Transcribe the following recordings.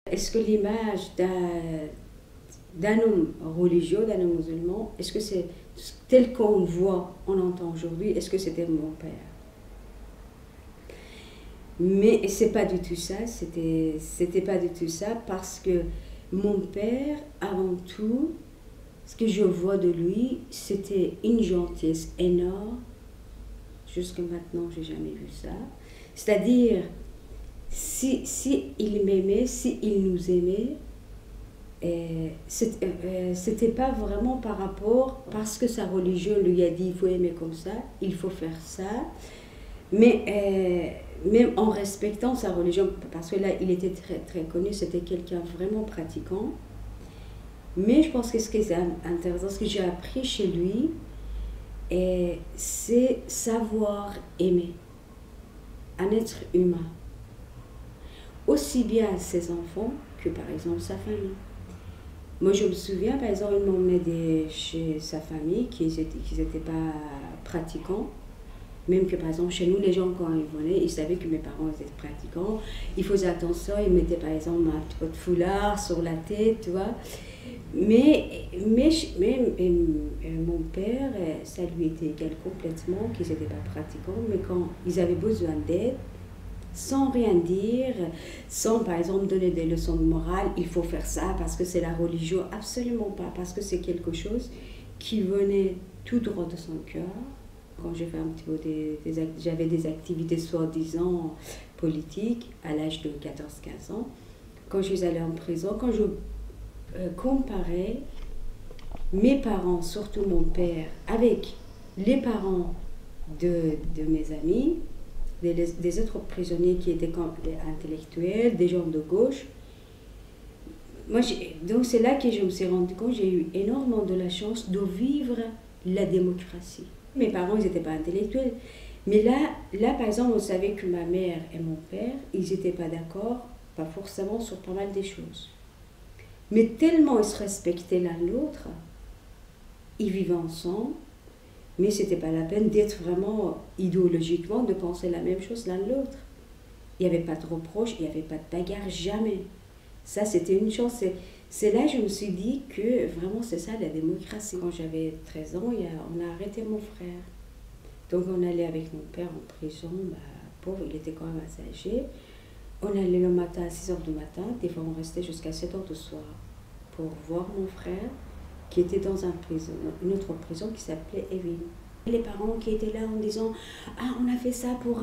Est-ce que l'image d'un homme religieux, d'un homme musulman, est-ce que c'est tel qu'on voit, on entend aujourd'hui, est-ce que c'était mon père? Mais c'est pas du tout ça, c'était pas du tout ça, parce que mon père, avant tout, ce que je vois de lui, c'était une gentillesse énorme. Jusque maintenant, j'ai jamais vu ça. C'est-à-dire, si il m'aimait, si il nous aimait, c'était pas vraiment par rapport, parce que sa religion lui a dit il faut aimer comme ça, il faut faire ça, mais même en respectant sa religion, parce que là il était très, très connu, c'était quelqu'un vraiment pratiquant. Mais je pense que ce qui est intéressant, ce que j'ai appris chez lui, c'est savoir aimer un être humain, aussi bien ses enfants que par exemple sa famille. Moi je me souviens par exemple, il m'emmenait chez sa famille qui n'étaient pas pratiquants. Même que par exemple chez nous, les gens quand ils venaient, ils savaient que mes parents étaient pratiquants. Ils faisaient attention, ils mettaient par exemple un petit peu de foulard sur la tête, tu vois. Mais mon père, ça lui était égal complètement, qu'ils n'étaient pas pratiquants. Mais quand ils avaient besoin d'aide, sans rien dire, sans par exemple donner des leçons de morale, il faut faire ça parce que c'est la religion, absolument pas, parce que c'est quelque chose qui venait tout droit de son cœur. Quand j'ai fait un petit peu j'avais des activités soi-disant politiques à l'âge de 14-15 ans, quand je suis allée en prison, quand je comparais mes parents, surtout mon père, avec les parents de mes amis, des autres prisonniers qui étaient intellectuels, des gens de gauche. Donc c'est là que je me suis rendu compte, j'ai eu énormément de la chance de vivre la démocratie. Mes parents, ils n'étaient pas intellectuels. Mais là, par exemple, on savait que ma mère et mon père, ils n'étaient pas d'accord, pas forcément sur pas mal des choses. Mais tellement ils se respectaient l'un l'autre, ils vivaient ensemble, mais ce n'était pas la peine d'être vraiment idéologiquement, de penser la même chose l'un l'autre. Il n'y avait pas de reproches, il n'y avait pas de bagarre, jamais. Ça, c'était une chance. C'est là que je me suis dit que vraiment c'est ça la démocratie. Quand j'avais 13 ans, on a arrêté mon frère. Donc on allait avec mon père en prison, pauvre, il était quand même assez âgé. On allait le matin à 6h du matin, des fois on restait jusqu'à 7h du soir pour voir mon frère qui était dans une autre prison qui s'appelait Evin. Les parents qui étaient là en disant « Ah, on a fait ça pour...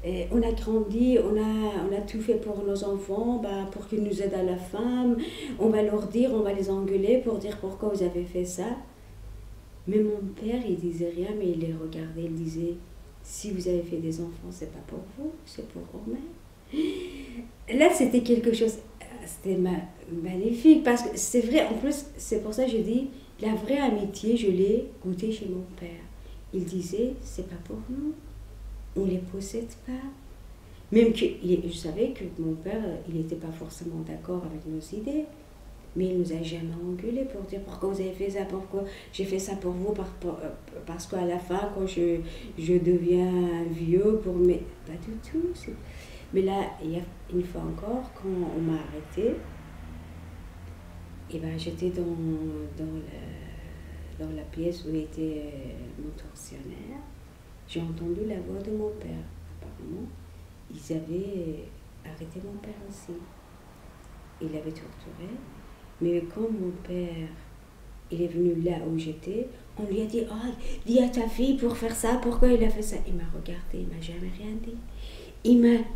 on a grandi, on a tout fait pour nos enfants, pour qu'ils nous aident à la fin. On va leur dire, on va les engueuler pour dire pourquoi vous avez fait ça. » Mais mon père, il disait rien, mais il les regardait, il disait « Si vous avez fait des enfants, c'est pas pour vous, c'est pour eux-mêmes. » Là, c'était quelque chose, c'était magnifique, parce que c'est vrai, en plus, c'est pour ça que je dis, la vraie amitié, je l'ai goûtée chez mon père. Il disait « C'est pas pour nous. On ne les possède pas. » Même que je savais que mon père, il n'était pas forcément d'accord avec nos idées, mais il ne nous a jamais engueulés pour dire pourquoi vous avez fait ça, pourquoi j'ai fait ça pour vous, parce qu'à la fin, quand je deviens vieux, pas du tout. Mais là, il y a une fois encore, quand on m'a arrêtée, et j'étais dans la pièce où était mon tortionnaire. J'ai entendu la voix de mon père. Apparemment, ils avaient arrêté mon père aussi. Il l'avait torturé. Mais quand mon père il est venu là où j'étais, on lui a dit « Oh, dis à ta fille pour faire ça, pourquoi il a fait ça ?» Il m'a regardé, il m'a jamais rien dit.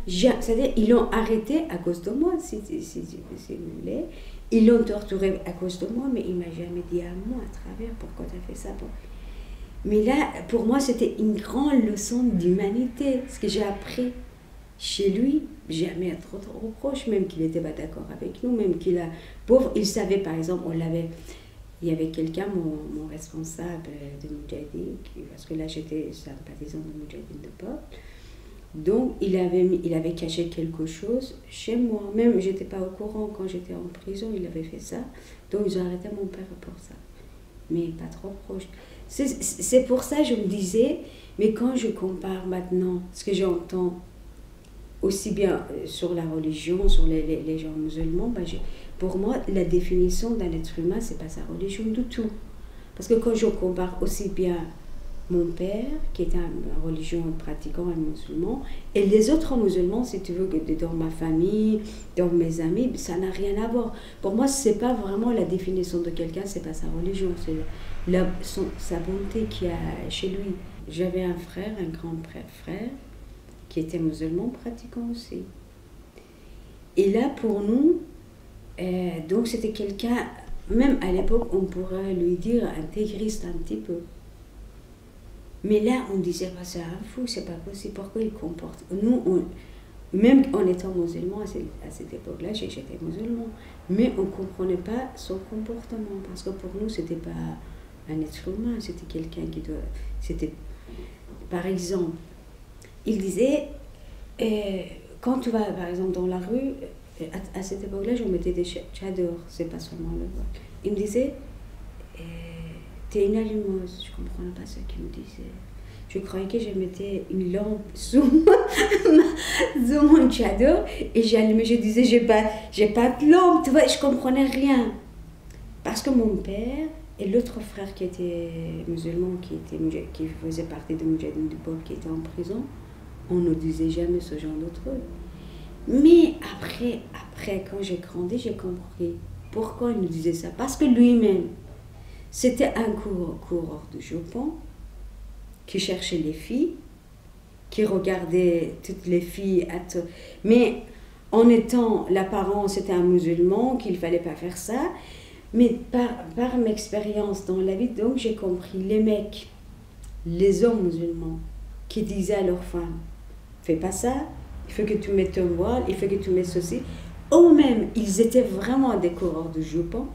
C'est-à-dire, ils l'ont arrêté à cause de moi, si vous voulez. Ils l'ont torturé à cause de moi, mais il m'a jamais dit à moi à travers pourquoi tu as fait ça. Mais là, pour moi, c'était une grande leçon d'humanité, ce que j'ai appris chez lui. Jamais à trop de reproches, même qu'il n'était pas d'accord avec nous, même pauvre, il savait, par exemple, on l'avait il y avait quelqu'un, mon responsable de Moudjahidine, parce que là j'étais sympathisante de Moudjahidine de Pop, donc il avait caché quelque chose chez moi. Même j'étais pas au courant quand j'étais en prison, il avait fait ça. Donc ils ont arrêté mon père pour ça. Mais pas trop proche. C'est pour ça que je me disais, mais quand je compare maintenant ce que j'entends aussi bien sur la religion, sur les gens musulmans, pour moi, la définition d'un être humain, c'est pas sa religion du tout. Parce que quand je compare aussi bien mon père, qui est un religion pratiquant, un musulman, et les autres musulmans, si tu veux, dans ma famille, dans mes amis, ça n'a rien à voir. Pour moi, c'est pas vraiment la définition de quelqu'un, c'est pas sa religion, c'est sa bonté qu'il y a chez lui. J'avais un frère, un grand frère, qui était musulman pratiquant aussi. Et là, pour nous, donc c'était quelqu'un, même à l'époque, on pourrait lui dire intégriste un petit peu. Mais là, on disait, c'est un fou, c'est pas possible, pourquoi il comporte. Nous, même en étant musulman, à cette époque-là, j'étais musulman, mais on ne comprenait pas son comportement, parce que pour nous, c'était pas un être humain, c'était quelqu'un qui doit... C'était, par exemple, il disait, quand tu vas, par exemple, dans la rue, à cette époque-là, je mettais des tchadors, c'est pas seulement le voile. Il me disait, t'es une allumeuse. Je ne comprenais pas ce qu'il me disait. Je croyais que je mettais une lampe sous mon tchador et j'allumais. Je disais, j'ai pas de lampe, tu vois, je ne comprenais rien. Parce que mon père et l'autre frère qui était musulman, qui faisait partie de Moudjahidine du Peuple, qui était en prison, on ne disait jamais ce genre de truc. Mais après, quand j'ai grandi, j'ai compris pourquoi il nous disait ça. Parce que lui-même, c'était un coureur de jupons qui cherchait les filles, qui regardait toutes les filles. Mais en étant l'apparence, c'était un musulman, qu'il ne fallait pas faire ça. Mais par mon expérience dans la vie, donc j'ai compris les mecs, les hommes musulmans, qui disaient à leurs femmes, fais pas ça, il faut que tu mettes un voile, il faut que tu mettes ceci. Eux-mêmes, ils étaient vraiment des coureurs de jupons.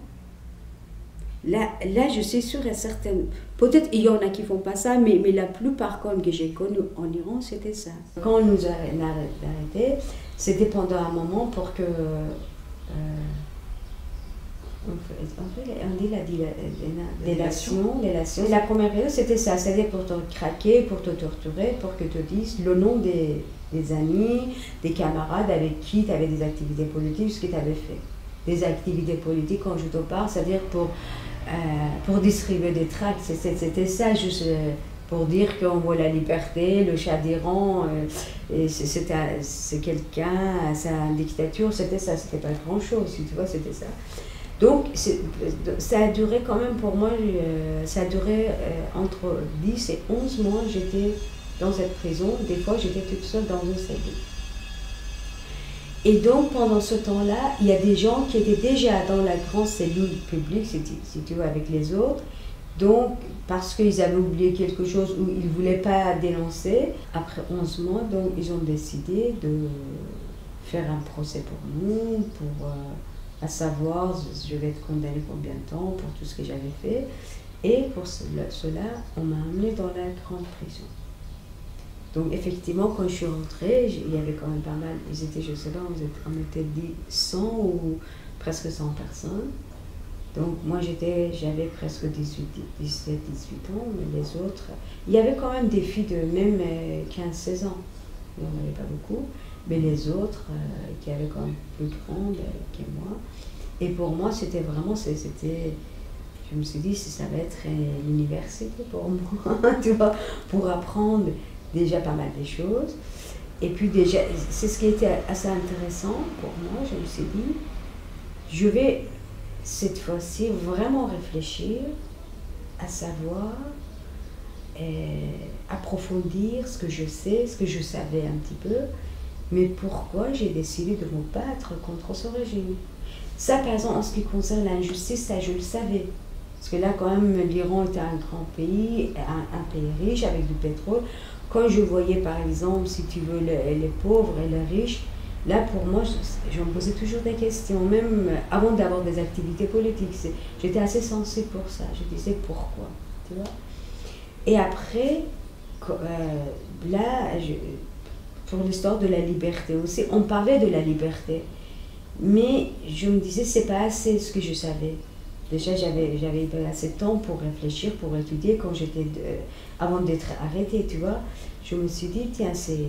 Là, je suis sûre et certaine. Peut-être il y en a qui ne font pas ça, mais la plupart comme que j'ai connu en Iran, c'était ça. Quand on nous a arrêtés, c'était pendant un moment pour que... on dit la délation. La première période, c'était ça. C'est-à-dire pour te craquer, pour te torturer, pour que tu dises le nom des amis, des camarades avec qui tu avais des activités politiques, ce que tu avais fait. Des activités politiques, quand je te parle, c'est-à-dire pour distribuer des tracts. C'était ça, juste pour dire qu'on voit la liberté, le Shah d'Iran, c'est quelqu'un, c'est une dictature, c'était ça, c'était pas grand-chose, si tu vois, c'était ça. Donc, ça a duré quand même pour moi, ça a duré entre 10 et 11 mois, j'étais dans cette prison. Des fois, j'étais toute seule dans une cellule. Et donc, pendant ce temps-là, il y a des gens qui étaient déjà dans la grande cellule publique, si tu veux, avec les autres. Donc, parce qu'ils avaient oublié quelque chose ou ils ne voulaient pas dénoncer, après 11 mois, donc, ils ont décidé de faire un procès pour nous, pour... à savoir, je vais être condamnée combien de temps pour tout ce que j'avais fait. Et pour cela, on m'a amenée dans la grande prison. Donc effectivement, quand je suis rentrée, il y avait quand même pas mal, ils étaient, je sais pas, on était 100 ou presque 100 personnes. Donc moi j'avais presque 17, 18 ans, mais les autres, il y avait quand même des filles de même 15-16 ans. Il n'y en avait pas beaucoup. Mais les autres, qui avaient quand même plus grandes que moi. Et pour moi, c'était vraiment, je me suis dit, ça va être l'université pour moi, tu vois, pour apprendre déjà pas mal de choses. Et puis déjà, c'est ce qui était assez intéressant pour moi, je me suis dit, je vais cette fois-ci vraiment réfléchir à savoir, approfondir ce que je sais, ce que je savais un petit peu, mais pourquoi j'ai décidé de me battre contre ce régime. Ça, par exemple, en ce qui concerne l'injustice, ça, je le savais. Parce que là, quand même, l'Iran était un grand pays, un pays riche, avec du pétrole. Quand je voyais, par exemple, si tu veux, les pauvres et les riches, Là, pour moi, je me posais toujours des questions, même avant d'avoir des activités politiques. J'étais assez sensible pour ça. Je disais pourquoi, tu vois. Et après, là, pour l'histoire de la liberté aussi, on parlait de la liberté. Mais je me disais, c'est pas assez ce que je savais. Déjà, j'avais pas assez de temps pour réfléchir, pour étudier avant d'être arrêtée, tu vois. Je me suis dit, tiens, c'est...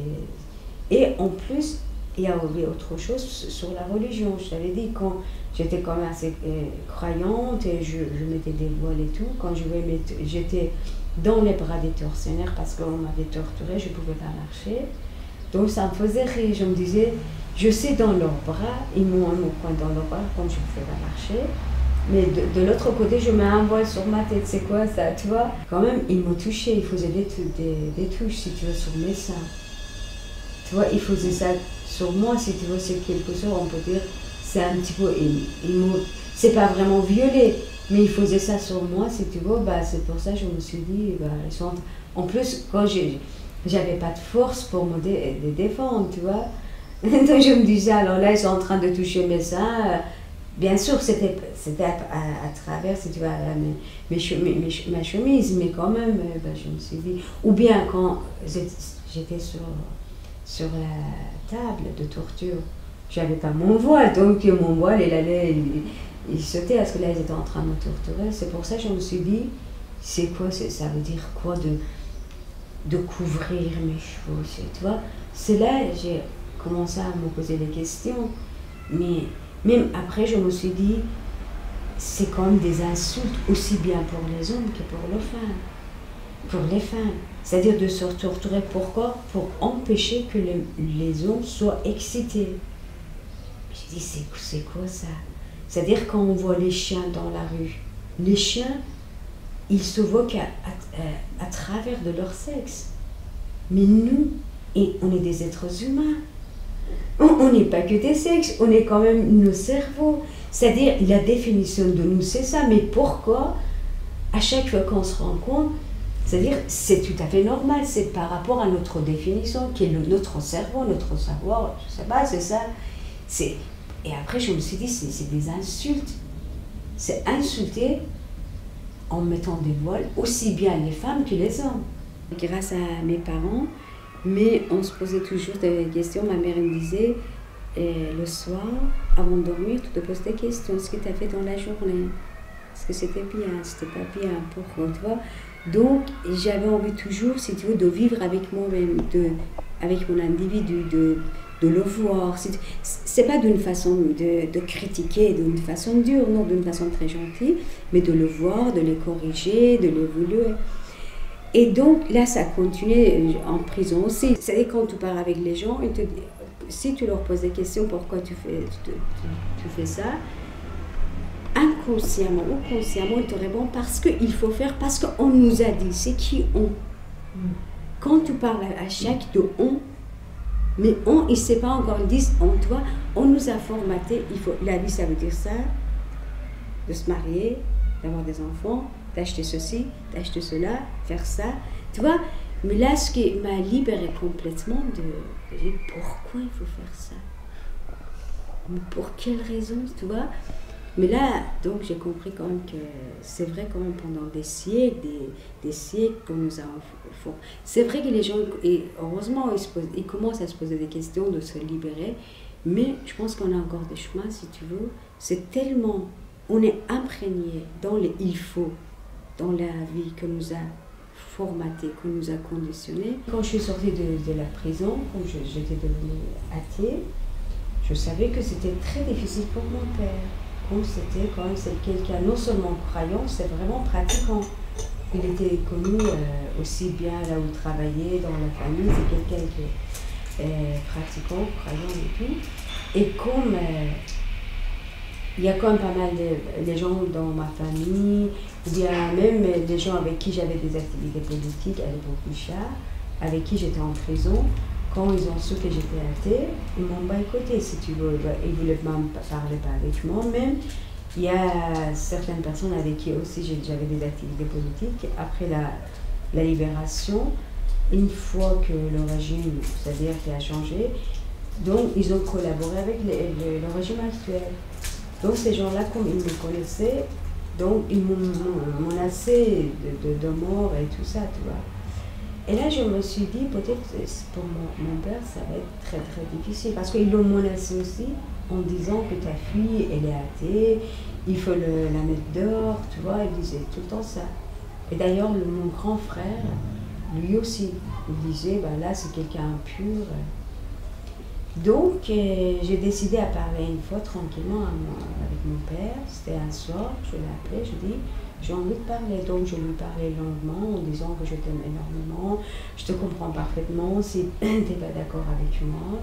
Et en plus, il y a autre chose sur la religion. Je t'avais dit, quand j'étais quand même assez croyante, et je mettais des voiles et tout, quand j'étais dans les bras des tortionnaires parce qu'on m'avait torturée, je ne pouvais pas marcher. Donc ça me faisait rire. Je me disais, je sais dans leurs bras, ils m'ont un coin dans leurs bras, comme je ne pouvais pas marcher. Mais de l'autre côté, je mets un voile sur ma tête, c'est quoi ça, tu vois? Quand même, ils m'ont touché, ils faisaient des touches, si tu veux, sur mes seins. Tu vois, ils faisaient ça sur moi, si tu veux, c'est quelque chose, on peut dire, c'est un petit peu, c'est pas vraiment violé, mais ils faisaient ça sur moi, si tu veux, bah, c'est pour ça que je me suis dit, bah, ils sont... En plus, quand j'avais pas de force pour me défendre, tu vois. Donc je me disais, alors là, ils sont en train de toucher mes seins. Bien sûr, c'était à travers, si tu vois, ma chemise, mais quand même, bah, je me suis dit... Ou bien quand j'étais sur la table de torture, j'avais pas mon voile, donc mon voile, il sautait parce que là, ils étaient en train de me torturer. C'est pour ça que je me suis dit, c'est quoi, ça veut dire quoi de couvrir mes cheveux, tu vois. C'est là que j'ai commencé à me poser des questions, mais même après, je me suis dit, c'est quand même des insultes aussi bien pour les hommes que pour les femmes. Pour les femmes. C'est-à-dire de se torturer. Pourquoi? Pour empêcher que les hommes soient excités. J'ai dit, c'est quoi ça? C'est-à-dire quand on voit les chiens dans la rue, les chiens, ils se voient à travers de leur sexe. Mais nous, on est des êtres humains. On n'est pas que des sexes, on est quand même nos cerveaux. C'est-à-dire, la définition de nous, c'est ça. Mais pourquoi, à chaque fois qu'on se rencontre, c'est-à-dire, c'est tout à fait normal, c'est par rapport à notre définition, qui est notre cerveau, notre savoir, je sais pas, c'est ça. Et après, je me suis dit, c'est des insultes. C'est insulter en mettant des voiles, aussi bien les femmes que les hommes. Grâce à mes parents, mais on se posait toujours des questions. Ma mère me disait, le soir, avant de dormir, tu te poses des questions. Ce que tu as fait dans la journée, est-ce que c'était bien, c'était pas bien, pourquoi, tu vois. Donc, j'avais envie toujours, si tu veux, de vivre avec moi-même, avec mon individu, de le voir. C'est pas d'une façon de critiquer, d'une façon dure, non, d'une façon très gentille, mais de le voir, de les corriger, de l'évoluer. Et donc, là, ça continuait en prison aussi. C'est quand tu pars avec les gens, si tu leur poses des questions, pourquoi tu fais ça, inconsciemment ou consciemment, ils te répondent parce qu'il faut faire, parce qu'on nous a dit, c'est qui on. Quand tu parles à chaque de on, mais on, il ne sait pas encore, ils disent on, toi, on nous a formaté, la vie ça veut dire ça, de se marier, d'avoir des enfants, d'acheter ceci, d'acheter cela, faire ça, tu vois. Mais là, ce qui m'a libérée complètement de dire pourquoi il faut faire ça, pour quelle raison, tu vois. Mais là, donc j'ai compris quand même que c'est vrai quand même pendant des siècles, des siècles qu'on nous a... C'est vrai que les gens, et heureusement, ils commencent à se poser des questions, de se libérer, mais je pense qu'on a encore des chemins, si tu veux. C'est tellement... On est imprégné dans les il faut, dans la vie que nous a formaté, qu'on nous a conditionné. Quand je suis sortie de la prison, quand j'étais devenue athée, je savais que c'était très difficile pour mon père. C'était quand même quelqu'un non seulement croyant, c'est vraiment pratiquant. Il était connu aussi bien là où il travaillait, dans la famille, c'est quelqu'un qui est pratiquant, croyant et tout. Et comme il y a quand même pas mal de gens dans ma famille, il y a même des gens avec qui j'avais des activités politiques à l'époque Richard, avec qui j'étais en prison. Quand ils ont su que j'étais athée, ils m'ont boycotté, si tu veux. Ils ne voulaient même parler pas avec moi. Même, il y a certaines personnes avec qui aussi j'avais des activités politiques. Après la libération, une fois que le régime, c'est-à-dire qui a changé, Donc, ils ont collaboré avec le régime actuel. Donc, ces gens-là, comme ils me connaissaient, donc ils m'ont menacé de mort et tout ça, tu vois. Et là, je me suis dit, peut-être pour mon père, ça va être très très difficile. Parce qu'ils l'ont menacé aussi en disant que ta fille, elle est athée, il faut la mettre dehors, tu vois. Il disait tout le temps ça. Et d'ailleurs, mon grand frère, lui aussi, il disait, bah là, c'est quelqu'un impur. Donc, j'ai décidé à parler une fois tranquillement avec mon père. C'était un soir, je l'ai appelé, je dis, j'ai envie de parler. Donc, je lui parlais longuement en disant que je t'aime énormément, je te comprends parfaitement si tu n'es pas d'accord avec moi.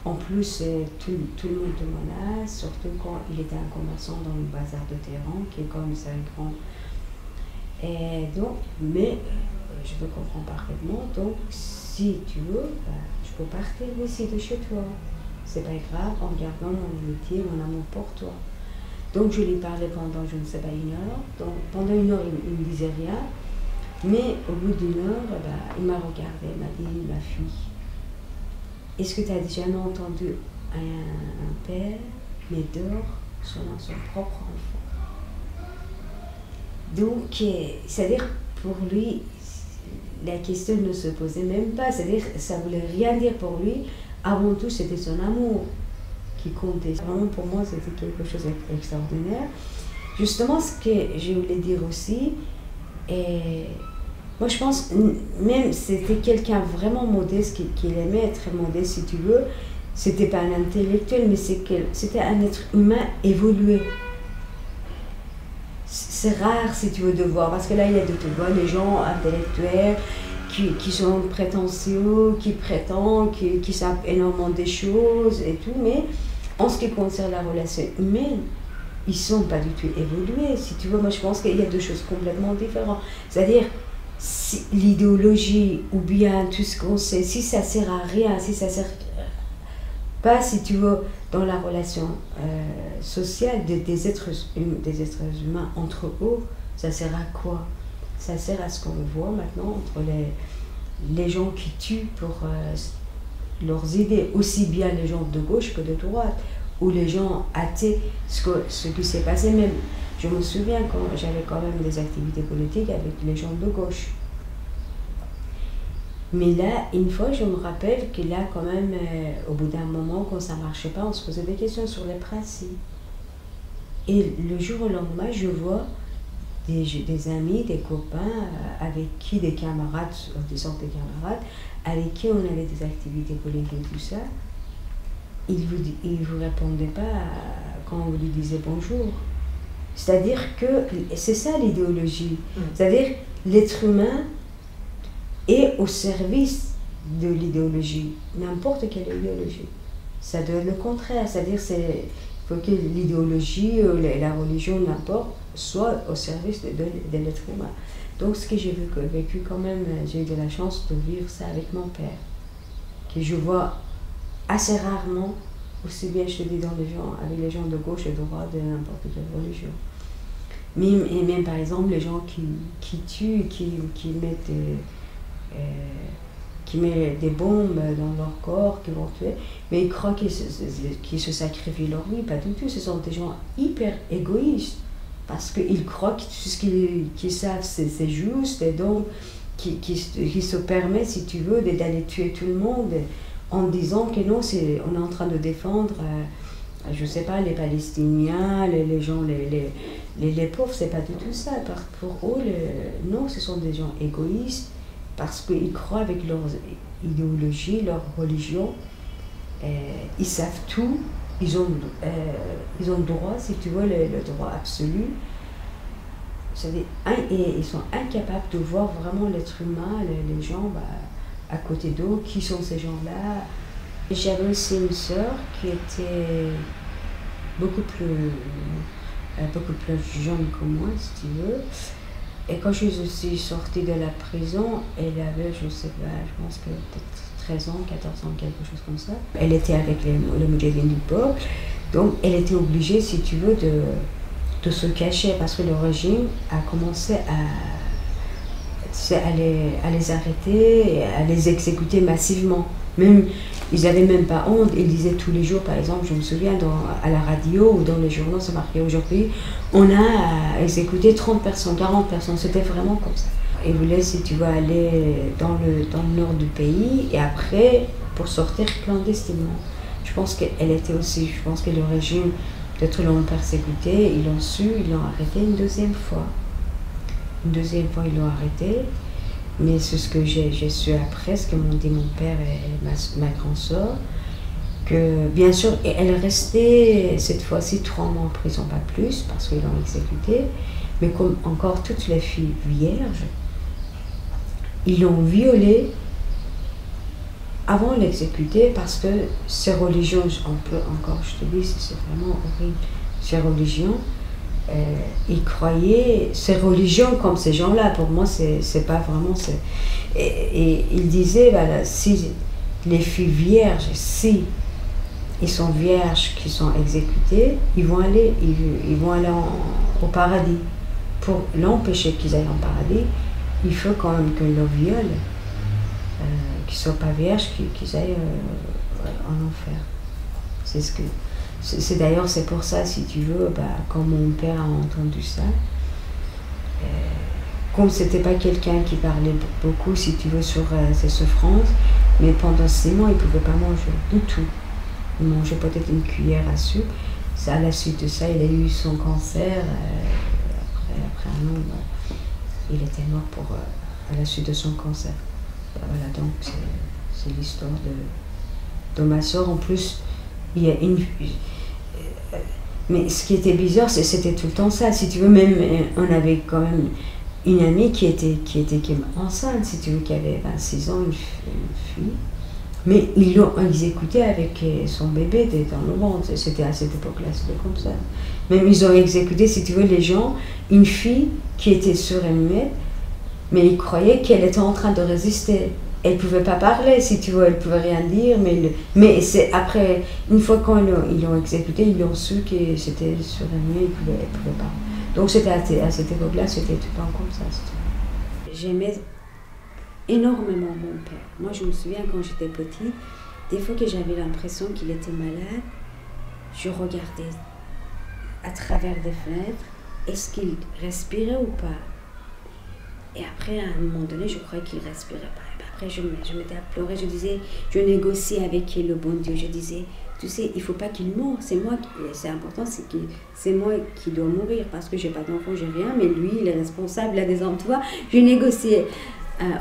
En plus, tout le monde te menace, surtout quand il était un commerçant dans le bazar de Téhéran, qui est comme ça grand. Et donc, mais je te comprends parfaitement, donc si tu veux, je peux partir d'ici de chez toi. C'est pas grave, en gardant mon amitié, mon amour pour toi. Donc je lui parlais pendant, je ne sais pas, 1 heure. Donc pendant 1 heure, il ne me disait rien. Mais au bout d'1 heure, il m'a regardé, il m'a dit, ma fille, est-ce que tu as jamais entendu un père m'adore son propre enfant? Donc, c'est-à-dire, pour lui, la question ne se posait même pas. C'est-à-dire, ça voulait rien dire pour lui. Avant tout, c'était son amour qui comptait. Vraiment, pour moi, c'était quelque chose d'extraordinaire. Justement, ce que je voulais dire aussi, et moi, je pense, même c'était quelqu'un vraiment modeste, qu'il aimait être modeste, si tu veux. C'était pas un intellectuel, mais c'était un être humain évolué. C'est rare, si tu veux, de voir, parce que là, il y a tu vois, les gens intellectuels qui sont prétentieux, qui prétendent, qui savent énormément des choses et tout, mais en ce qui concerne la relation humaine, ils ne sont pas du tout évolués. Si tu veux, moi, je pense qu'il y a 2 choses complètement différentes. C'est-à-dire, si l'idéologie ou bien tout ce qu'on sait, si ça ne sert à rien, si ça ne sert pas, si tu veux, dans la relation sociale des êtres humains entre eux, ça sert à quoi? Ça sert à ce qu'on voit maintenant entre les gens qui tuent pour leurs idées, aussi bien les gens de gauche que de droite, ou les gens athées, ce qui s'est passé même. Je me souviens quand j'avais quand même des activités politiques avec les gens de gauche. Mais là, une fois, je me rappelle que là, quand même, au bout d'un moment, quand ça ne marchait pas, on se posait des questions sur les principes. Et le jour au lendemain, je vois des amis, des copains, avec qui, des camarades, disons des camarades, avec qui on avait des activités politiques et tout ça. Ils ne vous répondaient pas quand vous lui disiez bonjour. C'est-à-dire que c'est ça l'idéologie. C'est-à-dire l'être humain est au service de l'idéologie, n'importe quelle idéologie. Ça doit être le contraire, c'est-à-dire il faut que l'idéologie, la religion, n'importe, soit au service de l'être humain. Donc ce que j'ai vécu quand même, j'ai eu de la chance de vivre ça avec mon père, que je vois assez rarement, aussi bien je te dis avec les gens de gauche et de droite, de n'importe quelle religion. Et même par exemple les gens qui tuent, qui mettent des bombes dans leur corps, qui vont tuer, mais ils croient qu'ils se sacrifient leur vie, pas du tout. Ce sont des gens hyper égoïstes, parce qu'ils croient que tout ce qu'ils savent c'est juste, et donc qui se permet, si tu veux, d'aller tuer tout le monde en disant que non, on est en train de défendre, je sais pas, les Palestiniens, les gens, les pauvres, c'est pas du tout ça. Pour eux, non, ce sont des gens égoïstes, parce qu'ils croient avec leur idéologie, leur religion, ils savent tout, ils ont droit, si tu veux, le droit absolu. Et ils sont incapables de voir vraiment l'être humain, les gens à côté d'eux, qui sont ces gens-là. J'avais aussi une sœur qui était beaucoup plus jeune que moi, si tu veux. Et quand je suis sortie de la prison, elle avait, je sais pas, je pense que peut-être 13 ans, 14 ans, quelque chose comme ça. Elle était avec le Moudjahidine du peuple, donc elle était obligée, si tu veux, de se cacher, parce que le régime a commencé à c'est à les arrêter et à les exécuter massivement. Même, ils n'avaient même pas honte, ils disaient tous les jours, par exemple, je me souviens à la radio ou dans les journaux, c'est marqué aujourd'hui, on a exécuté 30 personnes, 40 personnes, c'était vraiment comme ça. Ils voulaient, si tu veux, aller dans le nord du pays et après, pour sortir clandestinement. Je pense qu'elle était aussi, je pense que le régime, peut-être l'ont persécuté, ils l'ont su, ils l'ont arrêté une deuxième fois. Une deuxième fois, ils l'ont arrêté. Mais c'est ce que j'ai su après, ce que m'ont dit mon père et ma grande sœur, que bien sûr, elle restait cette fois-ci 3 mois en prison, pas plus, parce qu'ils l'ont exécutée. Mais comme encore toutes les filles vierges, ils l'ont violée avant de l'exécuter parce que ces religions, on peut encore, je te dis, c'est vraiment horrible, ces religions, ils croyaient, ces religions comme ces gens-là, pour moi, c'est pas vraiment... Et ils disaient, voilà, si les filles vierges, si ils sont vierges qui sont exécutées, ils vont aller au paradis. Pour l'empêcher qu'ils aillent en paradis, il faut quand même que le viol, qu'ils ne soient pas vierges, qu'ils aillent en enfer. C'est ce que... D'ailleurs, c'est pour ça, si tu veux, quand mon père a entendu ça, comme c'était pas quelqu'un qui parlait beaucoup, si tu veux, sur ses souffrances, mais pendant 6 mois, il ne pouvait pas manger du tout. Il mangeait peut-être une cuillère à soupe. À la suite de ça, il a eu son cancer. Après un an, il était mort à la suite de son cancer. Voilà, donc c'est l'histoire de ma soeur. En plus, il y a mais ce qui était bizarre, c'était tout le temps ça. Si tu veux, même on avait quand même une amie qui était enceinte, si tu veux, qui avait 26 ans, une fille. Mais ils l'ont exécutée avec son bébé dans le ventre. C'était à cette époque-là, c'était comme ça. Même ils ont exécuté, si tu veux, les gens, une fille qui était sourde et muette, mais ils croyaient qu'elle était en train de résister. Elle ne pouvait pas parler, si tu veux, elle ne pouvait rien dire, mais c'est après, une fois qu'ils l'ont exécuté, ils ont su que c'était sourde et muette, elle ne pouvait pas. Donc c'était à cette époque-là, c'était tout le temps comme ça. J'aimais énormément mon père. Moi, je me souviens quand j'étais petite, des fois que j'avais l'impression qu'il était malade, je regardais à travers des fenêtres, est-ce qu'il respirait ou pas? Et après, à un moment donné, je croyais qu'il respirait pas. Et après, je m'étais à pleurer, je disais, je négociais avec le bon Dieu, je disais, tu sais, il faut pas qu'il meure, c'est important, c'est moi qui dois mourir, parce que j'ai pas d'enfant, j'ai rien, mais lui, il est responsable, il a des emplois. Je négociais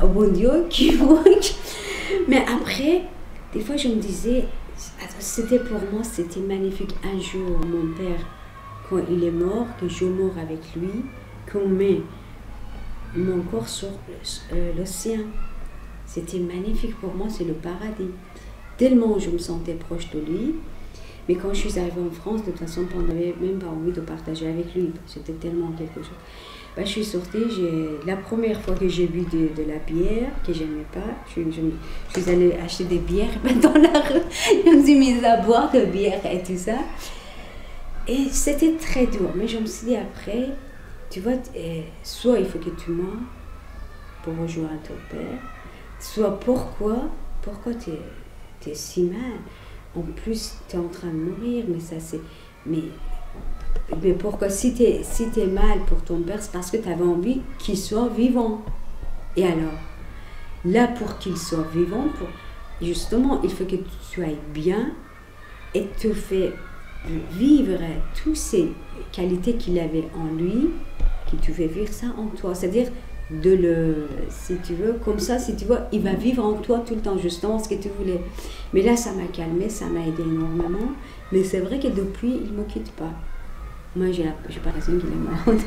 au bon Dieu qui mais après, des fois, je me disais, c'était pour moi, c'était magnifique. Un jour, mon père, quand il est mort, que je meurs avec lui, qu'on met mon corps sur le sien. C'était magnifique pour moi, c'est le paradis. Tellement je me sentais proche de lui. Mais quand je suis arrivée en France, de toute façon, on n'avait même pas envie de partager avec lui. C'était tellement quelque chose. Je suis sortie, la première fois que j'ai bu de la bière, que je n'aimais pas, je suis allée acheter des bières dans la rue. Je me suis mise à boire de bière et tout ça. Et c'était très dur. Mais je me suis dit après, tu vois, soit il faut que tu meurs pour rejoindre ton père, soit pourquoi tu es si mal. En plus, tu es en train de mourir, mais ça c'est... Mais pourquoi, si tu es mal pour ton père, c'est parce que tu avais envie qu'il soit vivant. Et alors, là, pour qu'il soit vivant, justement, il faut que tu ailles bien et te fais vivre toutes ces qualités qu'il avait en lui, que tu fais vivre ça en toi. C'est-à-dire, si tu veux, comme ça, si tu vois, il va vivre en toi tout le temps, justement, ce que tu voulais. Mais là, ça m'a calmé, ça m'a aidé énormément. Mais c'est vrai que depuis, il ne me quitte pas. Moi, j'ai pas raison qu'il est mort.